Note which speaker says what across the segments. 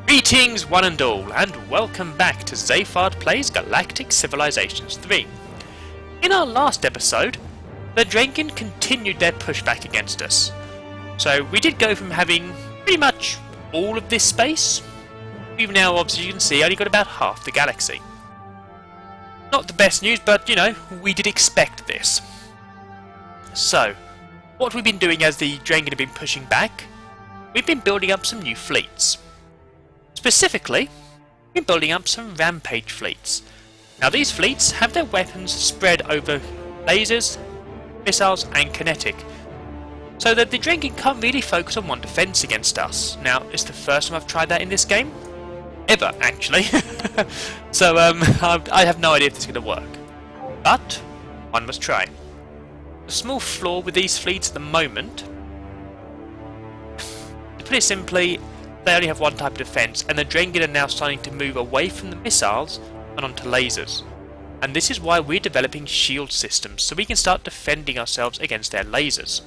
Speaker 1: Greetings one and all, and welcome back to Zayfard Plays Galactic Civilizations 3. In our last episode, the Drenkin continued their pushback against us. So we did go from having pretty much all of this space. We've now, obviously you can see, only got about half the galaxy. Not the best news, but you know, we did expect this. So, what we've been doing as the Drenkin have been pushing back, we've been building up some new fleets. Specifically, we're building up some rampage fleets. Now these fleets have their weapons spread over lasers, missiles and kinetic, so that the Drenkin can't really focus on one defense against us. Now, it's the first time I've tried that in this game. Ever, actually. So, I have no idea if this is going to work. But, one must try. The small flaw with these fleets at the moment, to put it simply, they only have one type of defense, and the Drenkin are now starting to move away from the missiles and onto lasers. And this is why we're developing shield systems, so we can start defending ourselves against their lasers.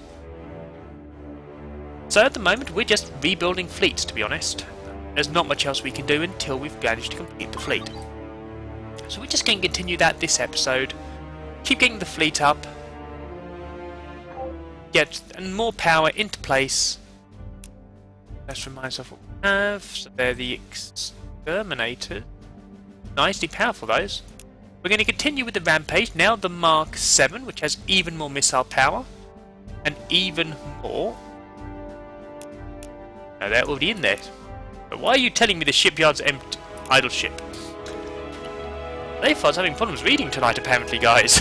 Speaker 1: So at the moment we're just rebuilding fleets, to be honest. There's not much else we can do until we've managed to complete the fleet. So we're just going to continue that this episode, keep getting the fleet up, get more power into place. Let's remind myself what we have. So they're the exterminators. Nicely powerful, those. We're going to continue with the rampage. Now the Mark 7, which has even more missile power. And even more. Now they're already in there. But why are you telling me the shipyard's empty? Idle ship. Zayfard's having problems reading tonight, apparently, guys.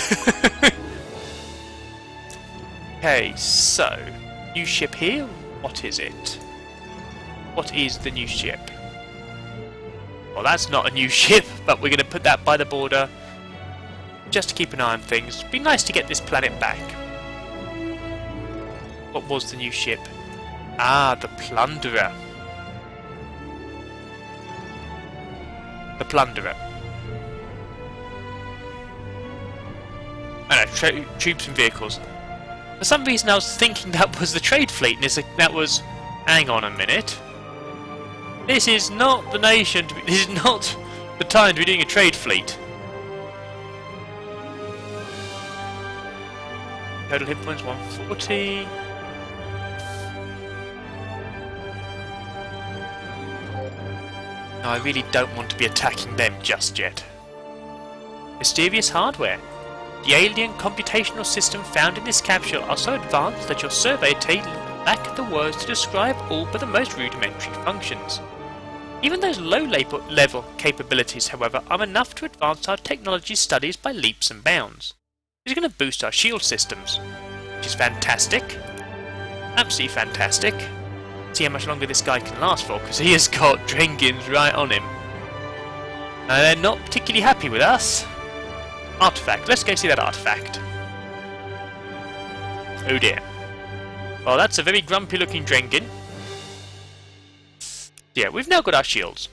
Speaker 1: Okay, so. New ship here. What is it? What is the new ship? Well, that's not a new ship, but we're going to put that by the border just to keep an eye on things. It'd be nice to get this planet back. What was the new ship? Ah, the Plunderer. The Plunderer. I know, troops and vehicles. For some reason I was thinking that was the trade fleet, and that was... Hang on a minute. This is not the nation. This is not the time to be doing a trade fleet. Total hit points 140. No, I really don't want to be attacking them just yet. Mysterious hardware. The alien computational system found in this capsule are so advanced that your survey lack the words to describe all but the most rudimentary functions. Even those low-level capabilities, however, are enough to advance our technology studies by leaps and bounds. It's going to boost our shield systems, which is fantastic. Absolutely fantastic. See how much longer this guy can last for, because he has got Drenkins right on him. They're not particularly happy with us. Artifact. Let's go see that artifact. Oh dear. Well, that's a very grumpy looking Drenkin. Yeah, we've now got our shields.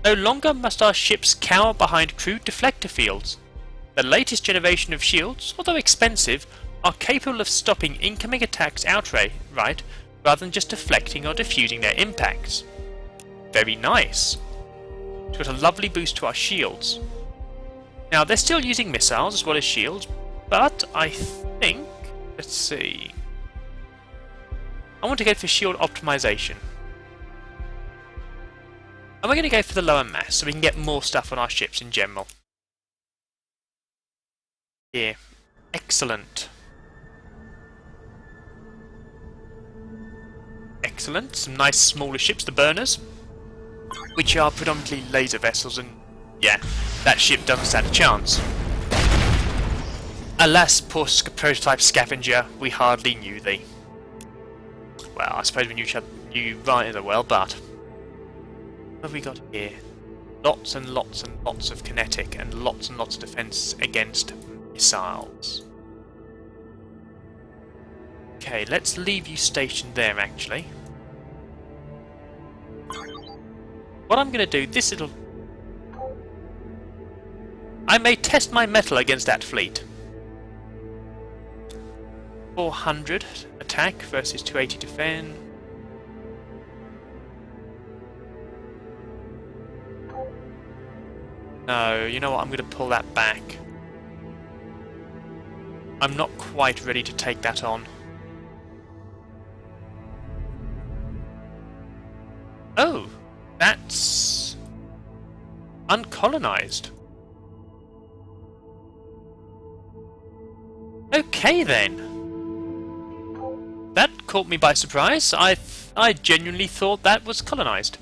Speaker 1: No longer must our ships cower behind crude deflector fields. The latest generation of shields, although expensive, are capable of stopping incoming attacks outright, rather than just deflecting or diffusing their impacts. Very nice. It's got a lovely boost to our shields. Now, they're still using missiles as well as shields, but I think... Let's see... I want to go for shield optimization. And we're going to go for the lower mass, so we can get more stuff on our ships in general. Yeah, excellent. Excellent, some nice smaller ships, the burners, which are predominantly laser vessels, and yeah, that ship doesn't stand a chance. Alas, poor prototype scavenger, we hardly knew thee. Well, I suppose we knew right as well, but... What have we got here? Lots and lots and lots of kinetic and lots of defense against missiles. Okay, let's leave you stationed there, actually. What I'm going to do, this little... I may test my metal against that fleet. 400 attack versus 280 defend. No, you know what? I'm going to pull that back. I'm not quite ready to take that on. Oh, that's uncolonized. Okay then. That caught me by surprise. I genuinely thought that was colonized.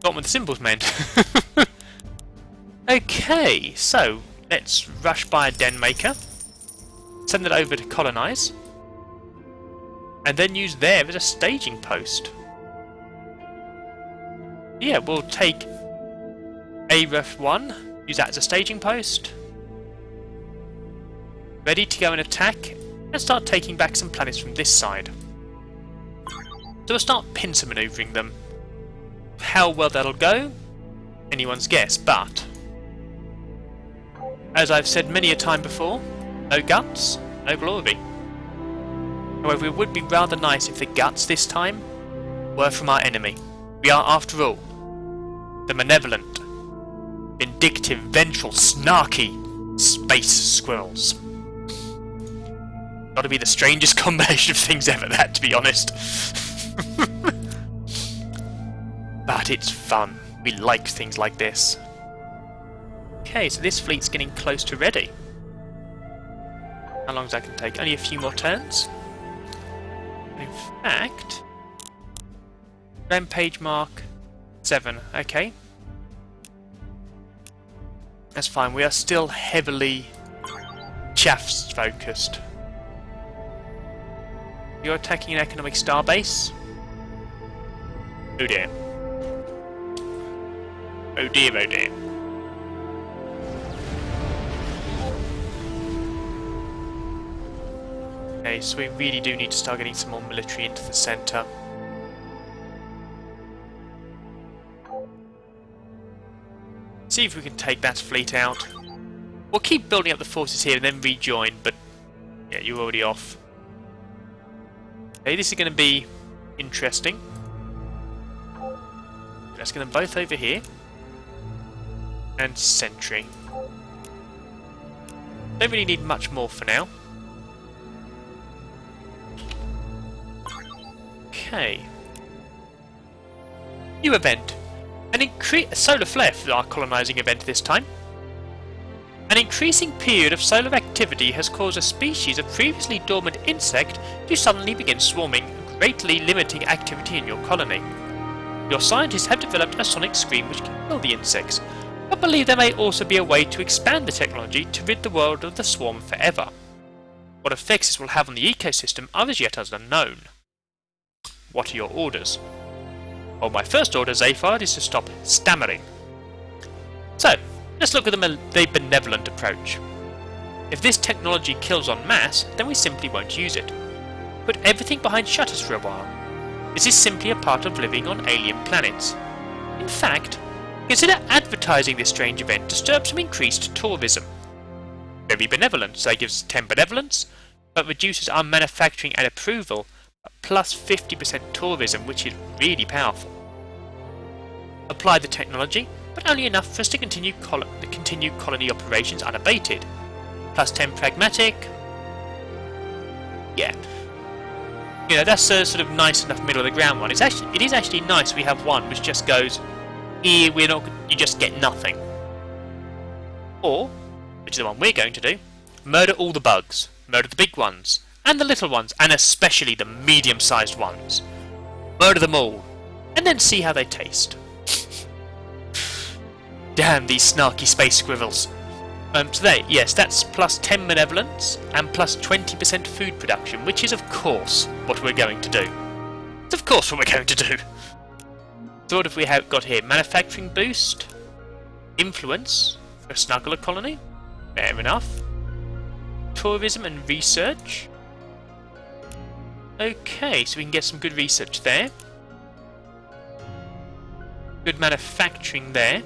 Speaker 1: Not what the symbols meant. Okay, so let's rush by a den maker, send it over to colonize, and then use there as a staging post. Yeah, we'll take AREF 1, use that as a staging post. Ready to go and attack, and start taking back some planets from this side. So we'll start pincer manoeuvring them. How well that'll go, anyone's guess, but as I've said many a time before, no guts, no glory. However, it would be rather nice if the guts this time were from our enemy. We are, after all, the malevolent, vindictive, vengeful, snarky space squirrels. Gotta be the strangest combination of things ever, that, to be honest. But it's fun. We like things like this. Okay, so this fleet's getting close to ready. How long does that can take? Only a few more turns. In fact, rampage mark 7. Okay, that's fine. We are still heavily chaffs focused. You're attacking an economic starbase. Oh dear. Oh dear, oh dear. Okay, so we really do need to start getting some more military into the centre. See if we can take that fleet out. We'll keep building up the forces here and then rejoin, but yeah, you're already off. Okay, this is going to be interesting. Let's get them both over here. And sentry. Don't really need much more for now. Okay. New event. A solar flare for our colonising event this time. An increasing period of solar activity has caused a species of previously dormant insect to suddenly begin swarming, greatly limiting activity in your colony. Your scientists have developed a sonic scream which can kill the insects, but believe there may also be a way to expand the technology to rid the world of the swarm forever. What effects this will have on the ecosystem are as yet unknown. What are your orders? Well, my first order, Zayfard, is to stop stammering. So, let's look at the benevolent approach. If this technology kills en masse, then we simply won't use it. Put everything behind shutters for a while. This is simply a part of living on alien planets. In fact, consider advertising this strange event to stir up some increased tourism. Very benevolent, so it gives 10 benevolence, but reduces our manufacturing and approval, plus 50% tourism, which is really powerful. Apply the technology, but only enough for us to continue colony operations unabated. Plus 10 pragmatic. Yeah. You know, that's a sort of nice enough middle of the ground one. It is actually nice we have one which just goes, here you just get nothing. Or, which is the one we're going to do, murder all the bugs. Murder the big ones. And the little ones, and especially the medium-sized ones. Murder them all, and then see how they taste. Damn these snarky space squirrels. Today, yes, that's plus 10 benevolence and plus 20% food production, which is of course what we're going to do. It's of course what we're going to do. So what have we got here? Manufacturing boost, influence for a snuggler colony, fair enough. Tourism and research. Okay, so we can get some good research there. Good manufacturing there.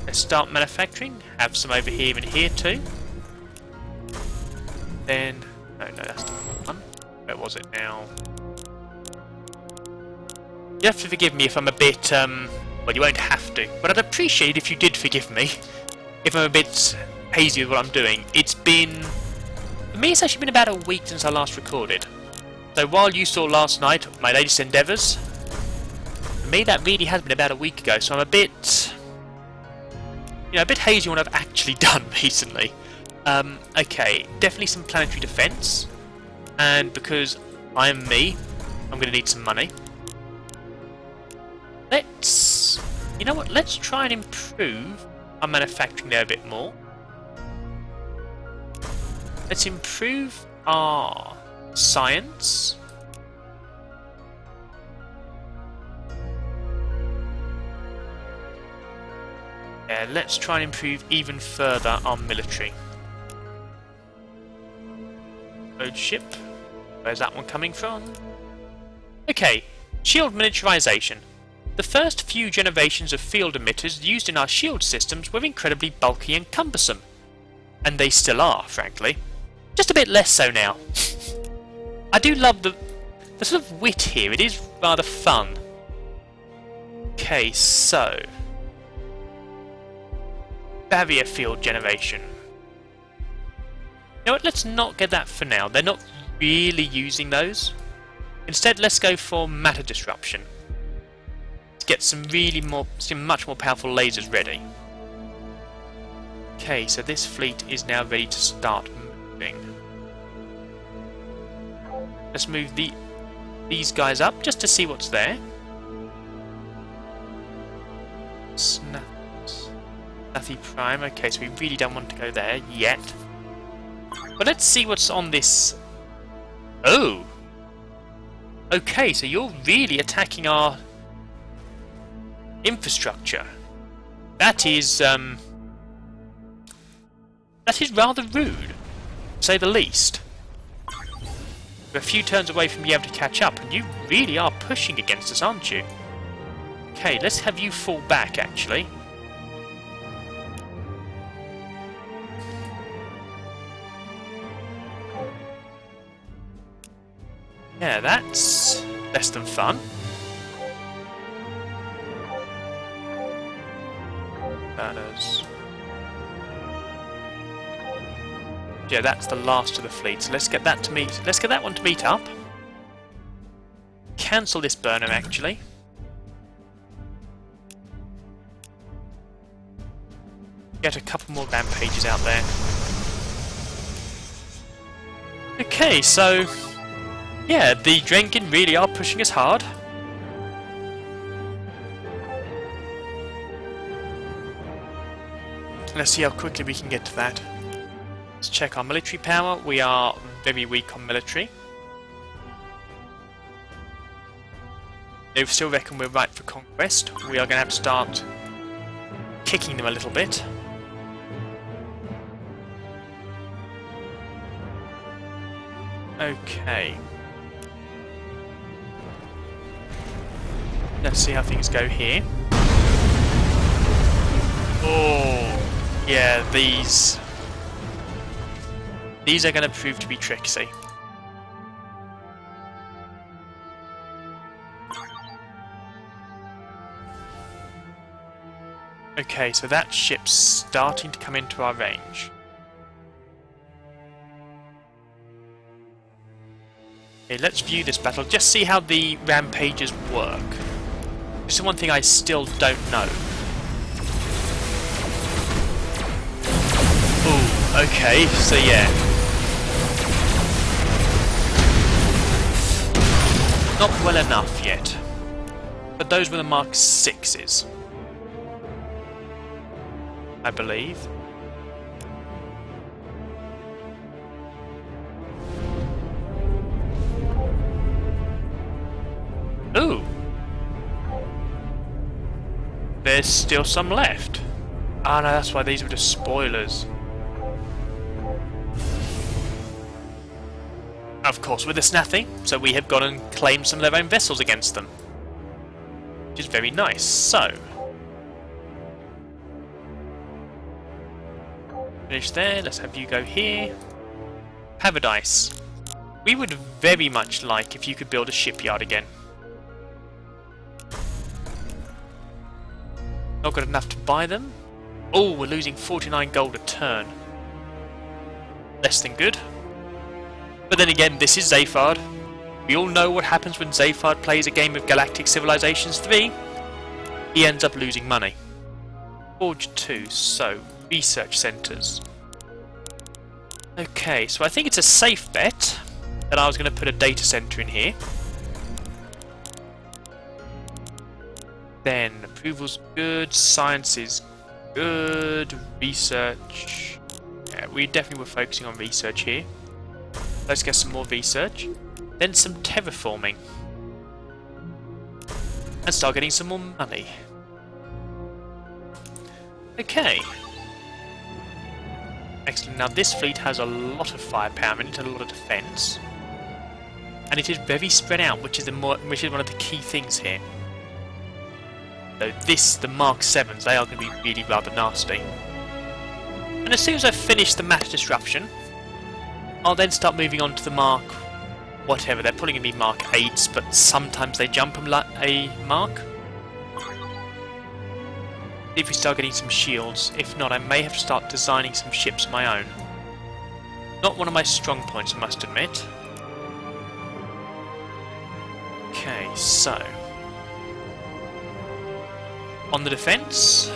Speaker 1: Let's start manufacturing. Have some over here and here too. Then... no, that's the wrong one. Where was it now? You have to forgive me if I'm a bit, Well, you won't have to, but I'd appreciate if you did forgive me if I'm a bit hazy with what I'm doing. It's been... For me, it's actually been about a week since I last recorded. So while you saw last night my latest endeavours, for me that really has been about a week ago, so I'm a bit... You know, a bit hazy on what I've actually done recently. Okay, definitely some planetary defence. And because I am me, I'm going to need some money. Let's... You know what, let's try and improve our manufacturing there a bit more. Let's improve our science. Yeah, let's try and improve even further our military. Road ship. Where's that one coming from? Okay, shield miniaturization. The first few generations of field emitters used in our shield systems were incredibly bulky and cumbersome. And they still are, frankly. Just a bit less so now. I do love the sort of wit here, it is rather fun. Okay, so... barrier field generation. You know what, let's not get that for now. They're not really using those. Instead, let's go for matter disruption. Let's get some much more powerful lasers ready. Okay, so this fleet is now ready to start moving. Let's move these guys up just to see what's there. Snathi Prime. Okay, so we really don't want to go there yet. But let's see what's on this. Oh! Okay, so you're really attacking our infrastructure. That is rather rude, to say the least. We're a few turns away from being able to catch up, and you really are pushing against us, aren't you? Okay, let's have you fall back, actually. Yeah, that's less than fun. Burners. Yeah, that's the last of the fleet. So let's get that to meet. Let's get that one to meet up. Cancel this burner, actually. Get a couple more rampages out there. Okay, so yeah, the Drenkin really are pushing us hard. Let's see how quickly we can get to that. Let's check our military power. We are very weak on military. They still reckon we're ripe for conquest. We are going to have to start kicking them a little bit. Okay. Let's see how things go here. Oh, yeah, these are going to prove to be tricksy. Okay, so that ship's starting to come into our range. Okay, let's view this battle, just see how the rampages work. This is one thing I still don't know. Ooh, okay, so yeah. Not well enough yet. But those were the Mark 6s. I believe. Ooh! There's still some left. Ah, no, that's why these were just spoilers. Of course, with the Snathi, so we have gone and claimed some of their own vessels against them. Which is very nice. So, finish there, let's have you go here. Paradise. We would very much like if you could build a shipyard again. Not got enough to buy them. Oh, we're losing 49 gold a turn. Less than good. But then again, this is Zayfard. We all know what happens when Zayfard plays a game of Galactic Civilizations 3. He ends up losing money. Forge 2, so research centres. Okay, so I think it's a safe bet that I was going to put a data centre in here. Then approval's good, science is good, research. Yeah, we definitely were focusing on research here. Let's get some more research. Then some terraforming. And start getting some more money. Okay. Excellent. Now this fleet has a lot of firepower and a lot of defence. And it is very spread out, which is one of the key things here. So the Mark 7s, they are going to be really rather nasty. And as soon as I've finished the matter disruption, I'll then start moving on to the Mark whatever. They're probably going to be Mark 8s, but sometimes they jump a Mark. If we start getting some shields. If not, I may have to start designing some ships of my own. Not one of my strong points, I must admit. Okay, so on the defence.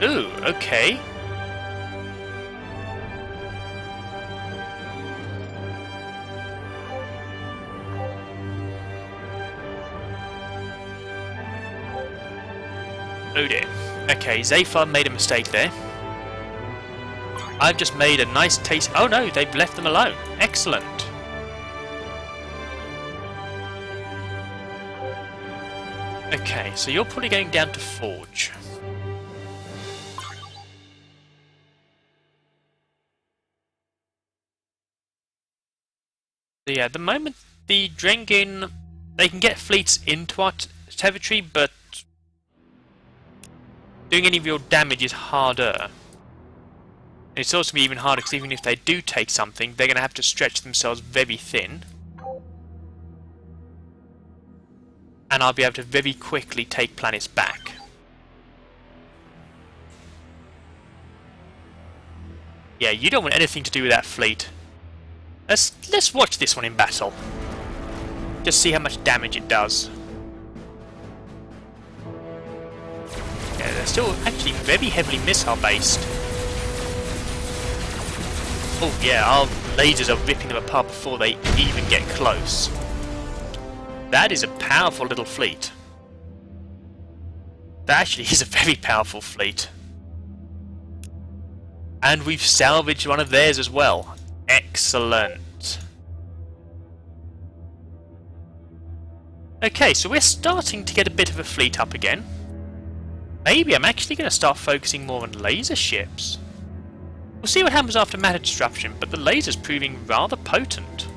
Speaker 1: Ooh, okay. Oh dear. Okay, Zayfard made a mistake there. I've just made a nice taste. Oh no, they've left them alone. Excellent. Okay, so you're probably going down to Forge. So yeah, at the moment the Drengin, they can get fleets into our territory, but doing any real damage is harder. And it's also even harder because even if they do take something, they're going to have to stretch themselves very thin. And I'll be able to very quickly take planets back. Yeah, you don't want anything to do with that fleet. Let's watch this one in battle. Just see how much damage it does. Yeah, they're still actually very heavily missile based. Oh yeah, our lasers are ripping them apart before they even get close. That is a powerful little fleet. That actually is a very powerful fleet. And we've salvaged one of theirs as well. Excellent. Okay, so we're starting to get a bit of a fleet up again. Maybe I'm actually going to start focusing more on laser ships. We'll see what happens after matter disruption, but the laser's proving rather potent.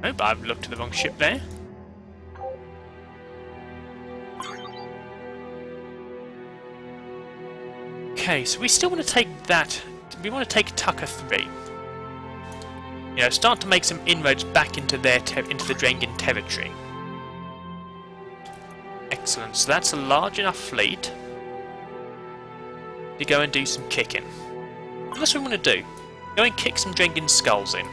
Speaker 1: Oh, but I've looked at the wrong ship there. Okay, so we still want to take that. We want to take Tucker 3. You know, start to make some inroads back into the Drengin territory. Excellent. So that's a large enough fleet to go and do some kicking. And that's what we want to do. Go and kick some Drengin skulls in.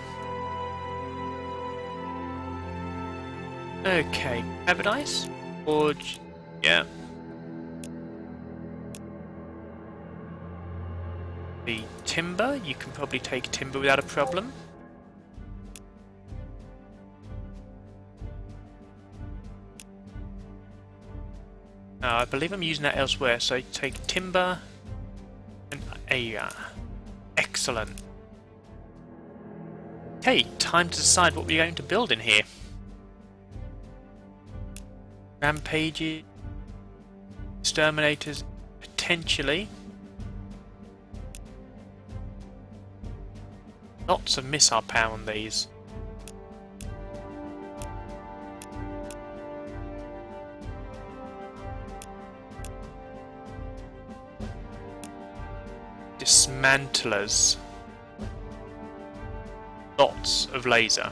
Speaker 1: Okay, Paradise? Forge. Yeah. The timber, you can probably take timber without a problem. I believe I'm using that elsewhere, so take timber and excellent. Okay, time to decide what we're going to build in here. Rampages, exterminators, potentially. Lots of missile power on these. Dismantlers. lots of laser.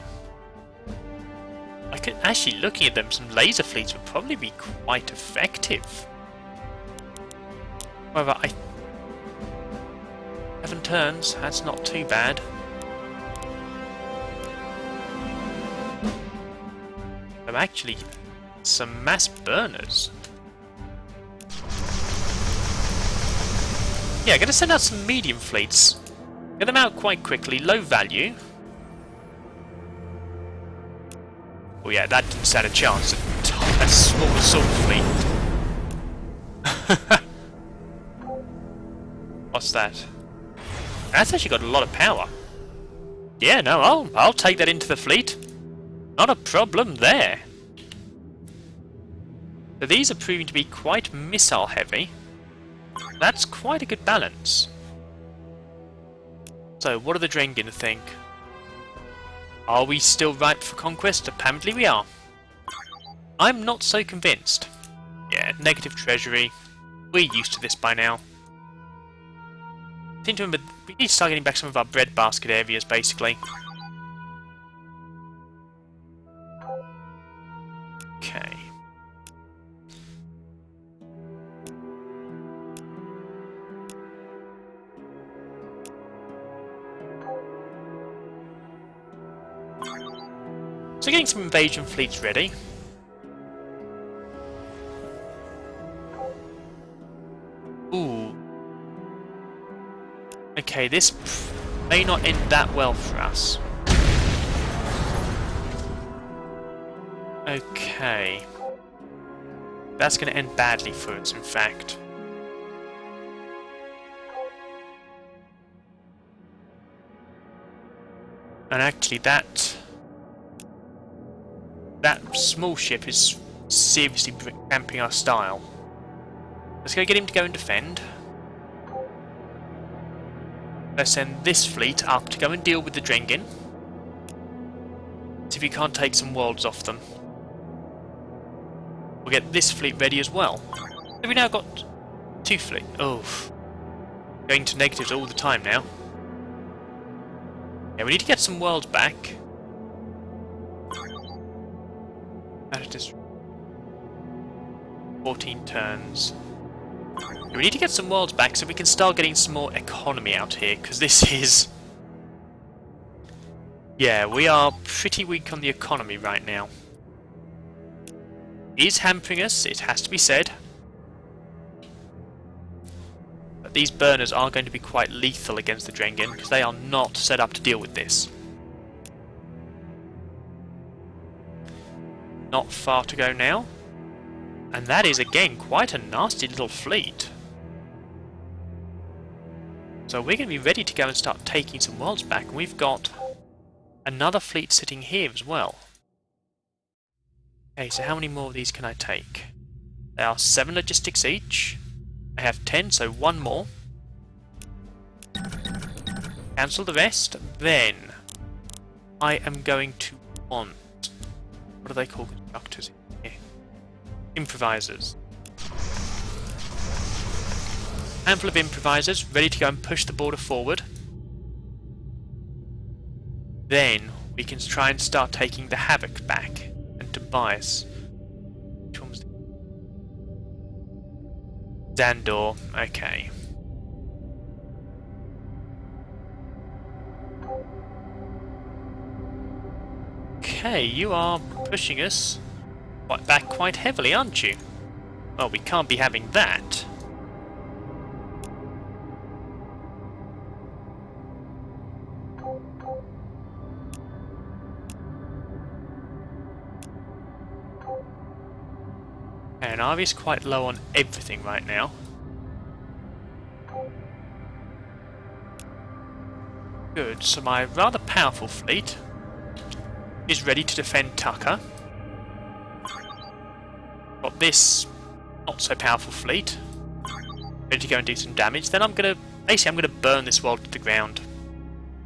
Speaker 1: I could actually, looking at them, some laser fleets would probably be quite effective. However, 7 turns, that's not too bad. So actually, some mass burners. Yeah, I'm going to send out some medium fleets. Get them out quite quickly, low value. Oh yeah, that didn't stand a chance. A small assault fleet. What's that? That's actually got a lot of power. Yeah, no, I'll take that into the fleet. Not a problem there. So these are proving to be quite missile heavy. That's quite a good balance. So, what do the Drengin think? Are we still ripe for conquest? Apparently we are. I'm not so convinced. Yeah, negative treasury. We're used to this by now. I seem to remember we need to start getting back some of our breadbasket areas, basically. Okay. So getting some invasion fleets ready. Ooh. Okay, this may not end that well for us. Okay. That's going to end badly for us, in fact. And actually that small ship is seriously cramping our style. Let's go get him to go and defend. Let's send this fleet up to go and deal with the Drengin. See if we can't take some worlds off them. We'll get this fleet ready as well. Have we now got 2 fleets? Oh, going to negatives all the time now. Yeah, we need to get some worlds back. That is 14 turns. Yeah, we need to get some worlds back so we can start getting some more economy out here, because this is... Yeah, we are pretty weak on the economy right now. It is hampering us, it has to be said. But these burners are going to be quite lethal against the Drengin, because they are not set up to deal with this. Not far to go now. And that is, again, quite a nasty little fleet. So we're going to be ready to go and start taking some worlds back. And we've got another fleet sitting here as well. Okay, so how many more of these can I take? There are 7 logistics each. I have 10, so 1 more. Cancel the rest. Then I am going to want... What do they call constructors here? Improvisers. Handful of improvisers ready to go and push the border forward. Then we can try and start taking the Havoc back and Tobias. Which one was the... Zandor, okay. Okay, you are pushing us back quite heavily, aren't you? Well, we can't be having that. And RV is quite low on everything right now. Good, so my rather powerful fleet is ready to defend Tucker. Got this not so powerful fleet ready to go and do some damage. Then I'm gonna burn this world to the ground.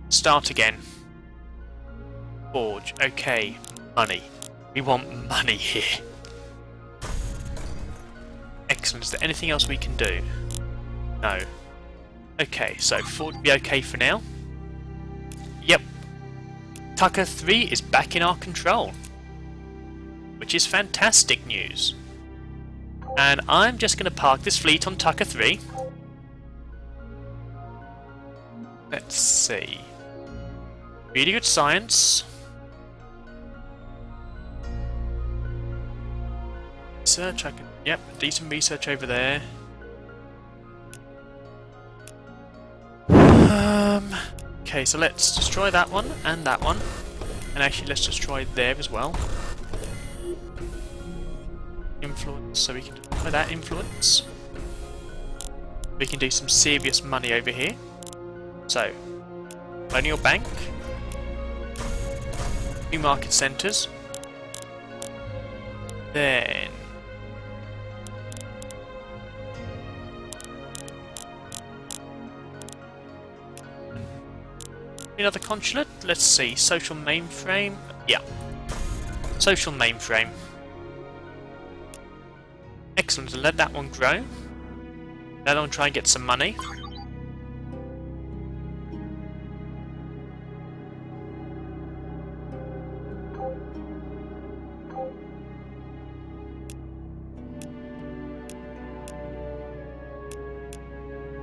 Speaker 1: Start again. Forge. Okay, money. We want money here. Excellent. Is there anything else we can do? No. Okay, so Ford will be okay for now. Yep. Tucker 3 is back in our control, which is fantastic news. And I'm just going to park this fleet on Tucker 3. Let's see. Really good science. Research, I can... Yep, decent research over there. Okay, so let's destroy that one and that one. And actually let's destroy there as well. Influence, so we can destroy that influence. We can do some serious money over here. So, colonial bank. New market centres. Then... another consulate. Let's see. Social mainframe. Yeah. Social mainframe. Excellent. Let that one grow. That one try and get some money.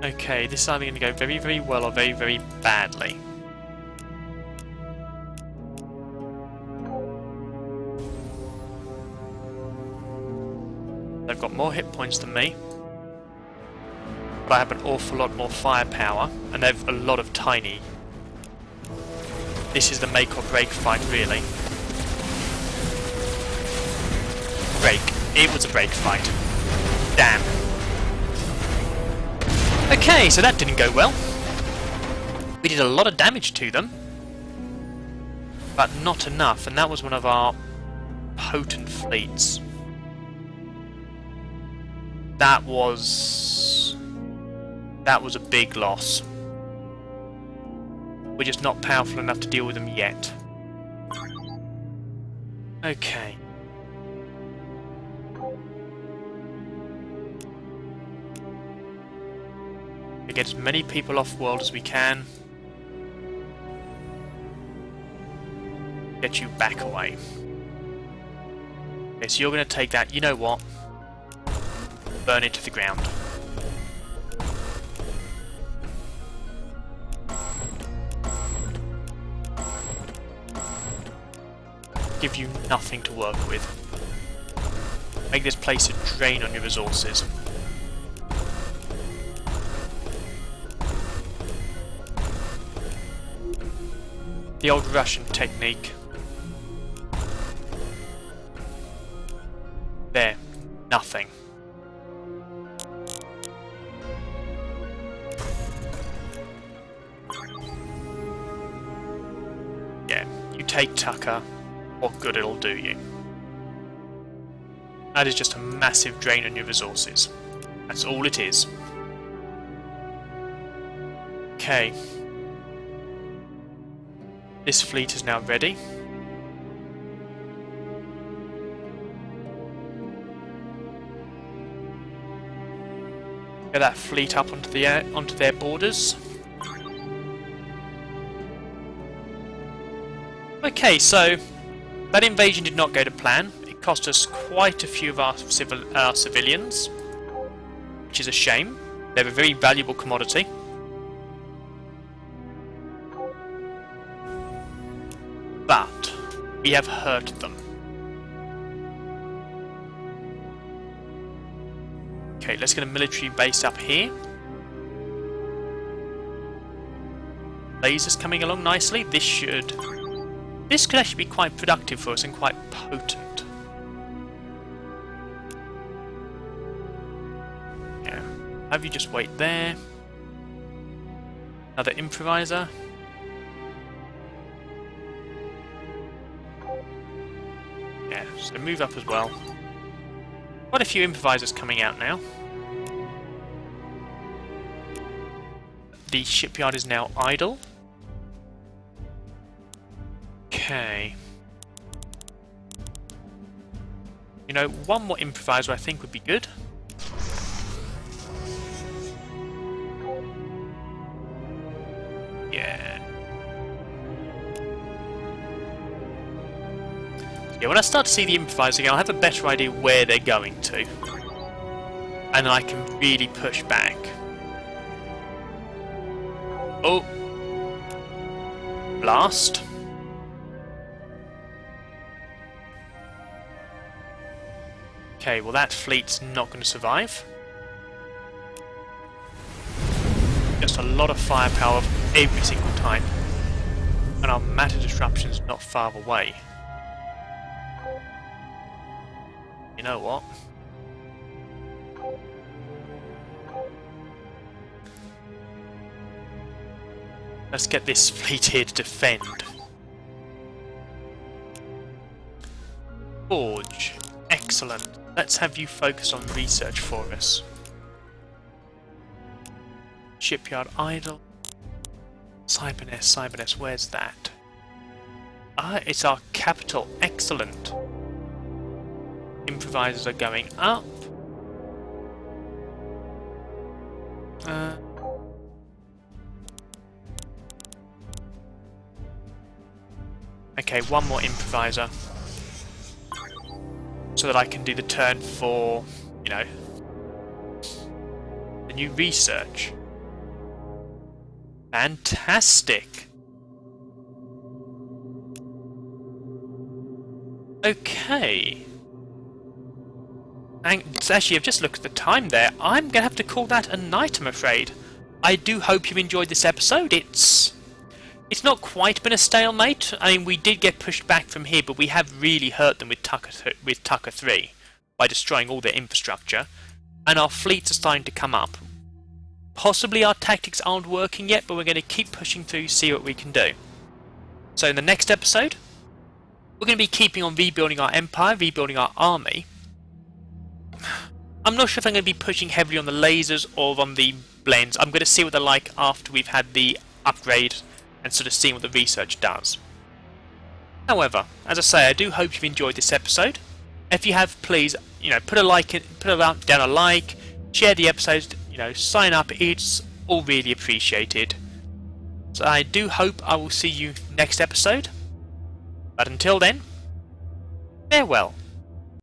Speaker 1: Okay, this is either going to go very, very well or very, very badly. They've got more hit points than me, but I have an awful lot more firepower, and they've a lot of tiny. This is the make or break fight, really. Break. It was a break fight. Damn. Okay, so that didn't go well. We did a lot of damage to them, but not enough, and that was one of our potent fleets. That was a big loss. We're just not powerful enough to deal with them yet. Okay. We get as many people off world as we can. Get you back away. Okay, so you're going to take that. You know what? Burn it to the ground. Give you nothing to work with. Make this place a drain on your resources. The old Russian technique. There. Nothing. Yeah, you take Tucker, what good it'll do you. That is just a massive drain on your resources. That's all it is. Okay. This fleet is now ready. Get that fleet up onto their borders. Okay, so that invasion did not go to plan. It cost us quite a few of our civilians, which is a shame. They're a very valuable commodity. But we have hurt them. Okay, let's get a military base up here. Lasers coming along nicely. This could actually be quite productive for us and quite potent. Yeah. Have you just wait there. Another improviser. Yeah, so move up as well. Quite a few improvisers coming out now. The shipyard is now idle. Okay. You know, one more improviser I think would be good. Yeah. Yeah, when I start to see the improvisers again, I'll have a better idea where they're going to. And I can really push back. Oh. Blast. Okay, well that fleet's not going to survive. Just a lot of firepower every single time. And our matter disruption's not far away. You know what? Let's get this fleet here to defend. Forge. Excellent. Let's have you focus on research for us. Shipyard idle. Cyberness, where's that? Ah, it's our capital. Excellent. Improvisers are going up. Okay, one more improviser. So that I can do the turn for, you know, the new research. Fantastic! Okay. And actually, I've just looked at the time there. I'm going to have to call that a night, I'm afraid. I do hope you enjoyed this episode. It's not quite been a stalemate. I mean, we did get pushed back from here, but we have really hurt them with Tucker 3 by destroying all their infrastructure. And our fleets are starting to come up. Possibly our tactics aren't working yet, but we're going to keep pushing through, see what we can do. So in the next episode, we're going to be keeping on rebuilding our empire, rebuilding our army. I'm not sure if I'm going to be pushing heavily on the lasers or on the blends. I'm going to see what they're like after we've had the upgrade and sort of seeing what the research does. However, as I say, I do hope you've enjoyed this episode. If you have, please, you know, put down a like, share the episodes, you know, sign up. It's all really appreciated. So I do hope I will see you next episode. But until then, farewell.